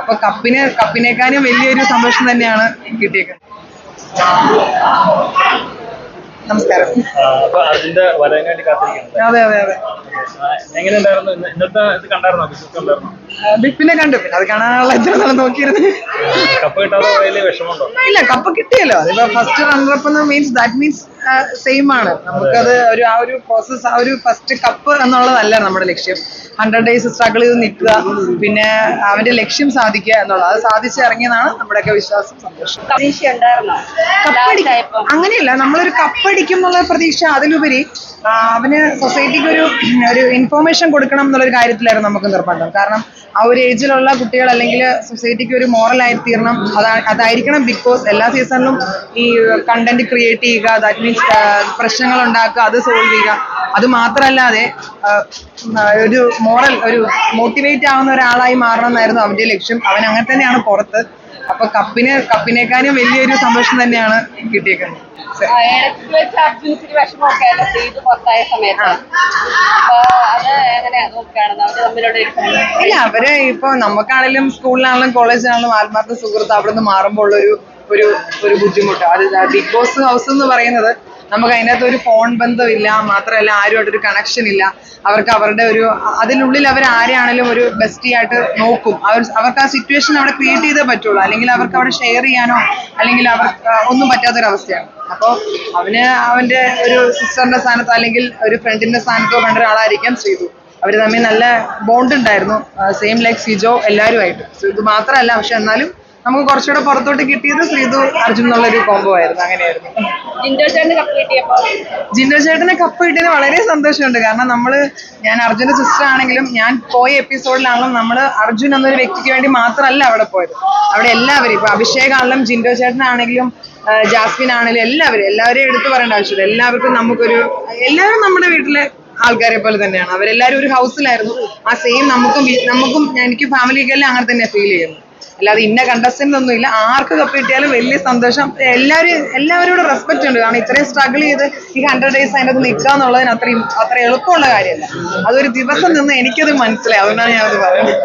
അപ്പൊ കപ്പിനേക്കാളും വലിയൊരു സന്തോഷം തന്നെയാണ് കിട്ടിയേക്കുന്നത്. നമസ്കാരം. അതെ അതെ അതെ. ബിപ്പിനെ കണ്ടു, പിന്നെ അത് കാണാനുള്ള എത്ര നാളെ നോക്കിയിരുന്നു. ഇല്ല, കപ്പ് കിട്ടിയല്ലോ. അതിപ്പോ first runner-up means that means same ആണ്. നമുക്കത് ആ ഒരു പ്രോസസ്, ആ ഒരു ഫസ്റ്റ് കപ്പ് എന്നുള്ളതല്ല നമ്മുടെ ലക്ഷ്യം. 100 days സ്ട്രഗിൾ ചെയ്ത് നിൽക്കുക, പിന്നെ അവന്റെ ലക്ഷ്യം സാധിക്കുക എന്നുള്ളത്. അത് സാധിച്ചിറങ്ങിയതാണ് നമ്മുടെയൊക്കെ വിശ്വാസം, സന്തോഷം. അങ്ങനെയല്ല, നമ്മളൊരു കപ്പടിക്കും എന്നുള്ള പ്രതീക്ഷ. അതിലുപരി അവന് സൊസൈറ്റിക്ക് ഒരു ഇൻഫോർമേഷൻ കൊടുക്കണം എന്നുള്ളൊരു കാര്യത്തിലായിരുന്നു നമുക്ക് നിർബന്ധം. കാരണം ആ ഒരു ഏജിലുള്ള കുട്ടികൾ അല്ലെങ്കിൽ സൊസൈറ്റിക്ക് ഒരു മോറലായി തീരണം, അതായിരിക്കണം ബിഗ് ബോസ്. എല്ലാ സീസണിലും ഈ കണ്ടന്റ് ക്രിയേറ്റ് ചെയ്യുക, ദാറ്റ് മീൻസ് പ്രശ്നങ്ങൾ ഉണ്ടാക്കുക, അത് സോൾവ് ചെയ്യുക. അത് മാത്രമല്ലാതെ ഒരു ഒരു മോട്ടിവേറ്റ് ആവുന്ന ഒരാളായി മാറണം എന്നായിരുന്നു അവന്റെ ലക്ഷ്യം. അവൻ അങ്ങനെ തന്നെയാണ് പുറത്ത്. അപ്പൊ കപ്പിനേക്കാളും വലിയൊരു സന്തോഷം തന്നെയാണ് കിട്ടിയേക്കുന്നത്. ഇല്ല, അവര് ഇപ്പൊ നമുക്കാണെങ്കിലും സ്കൂളിലാണെങ്കിലും കോളേജിലാണെങ്കിലും ആത്മാർത്ഥ സുഹൃത്ത് അവിടെ നിന്ന് മാറുമ്പോൾ ഒരു ബുദ്ധിമുട്ട്. അത് ബിഗ് ബോസ് ഹൗസ് എന്ന് പറയുന്നത് നമുക്ക് അതിനകത്ത് ഒരു ഫോൺ ബന്ധമില്ല, മാത്രമല്ല ആരുമായിട്ടൊരു കണക്ഷൻ ഇല്ല. അവർക്ക് അവരുടെ അതിനുള്ളിൽ അവർ ആരെയാണെങ്കിലും ഒരു ബെസ്റ്റി ആയിട്ട് നോക്കും. അവർക്ക് ആ സിറ്റുവേഷൻ അവിടെ ക്രിയേറ്റ് ചെയ്തേ പറ്റുള്ളൂ, അല്ലെങ്കിൽ അവർക്ക് അവിടെ ഷെയർ ചെയ്യാനോ അല്ലെങ്കിൽ അവർക്ക് ഒന്നും പറ്റാത്തൊരവസ്ഥയാണ്. അപ്പോൾ അവന്റെ ഒരു സിസ്റ്ററിന്റെ സ്ഥാനത്തോ അല്ലെങ്കിൽ ഒരു ഫ്രണ്ടിന്റെ സ്ഥാനത്തോ കണ്ട ഒരാളായിരിക്കാം ശ്രീതു. അവര് തമ്മിൽ നല്ല ബോണ്ട് ഉണ്ടായിരുന്നു, സെയിം ലൈക്ക് സിജോ എല്ലാവരുമായിട്ട്. ശ്രീതു മാത്രമല്ല, പക്ഷെ എന്നാലും നമുക്ക് കുറച്ചുകൂടെ പുറത്തോട്ട് കിട്ടിയത് ശ്രീതു അർജുൻ എന്നുള്ളൊരു കോംബോ ആയിരുന്നു. അങ്ങനെയായിരുന്നു. ജിൻഡോ ചേട്ടന് കപ്പ് കിട്ടിയത് വളരെ സന്തോഷമുണ്ട്. കാരണം ഞാൻ അർജുന്റെ സിസ്റ്റർ ആണെങ്കിലും ഞാൻ പോയ എപ്പിസോഡിലാണെങ്കിലും നമ്മൾ അർജുൻ എന്നൊരു വ്യക്തിക്ക് വേണ്ടി മാത്രമല്ല അവിടെ പോയത്. അവിടെ എല്ലാവരും, ഇപ്പൊ അഭിഷേക് ആണെങ്കിലും ജിൻഡോ ചേട്ടനാണെങ്കിലും ജാസ്മിൻ ആണെങ്കിലും എല്ലാവരെയും എടുത്തു പറയേണ്ട ആവശ്യമില്ല. എല്ലാവരും നമ്മുടെ വീട്ടിലെ ആൾക്കാരെ പോലെ തന്നെയാണ്. അവരെല്ലാവരും ഒരു ഹൗസിലായിരുന്നു. ആ സെയിം നമുക്കും എനിക്ക് ഫാമിലിക്കെല്ലാം അങ്ങനെ തന്നെ ഫീൽ ചെയ്യുന്നു. അല്ലാതെ ഇന്ന കണ്ടസ്റ്റന്റ് ഒന്നും ഇല്ല. ആർക്ക് കപ്പ് കിട്ടിയാലും വലിയ സന്തോഷം. എല്ലാവരോടും റെസ്പെക്ട് ഉണ്ട്. കാരണം ഇത്രയും സ്ട്രഗിൾ ചെയ്ത് ഈ 100 days അതിനകത്ത് നിൽക്കുക എന്നുള്ളതിന് അത്ര എളുപ്പമുള്ള കാര്യമല്ല. അതൊരു ദിവസം നിന്ന് എനിക്കത് മനസ്സിലായി. അതുകൊണ്ടാണ് ഞാനത് പറയുന്നത്.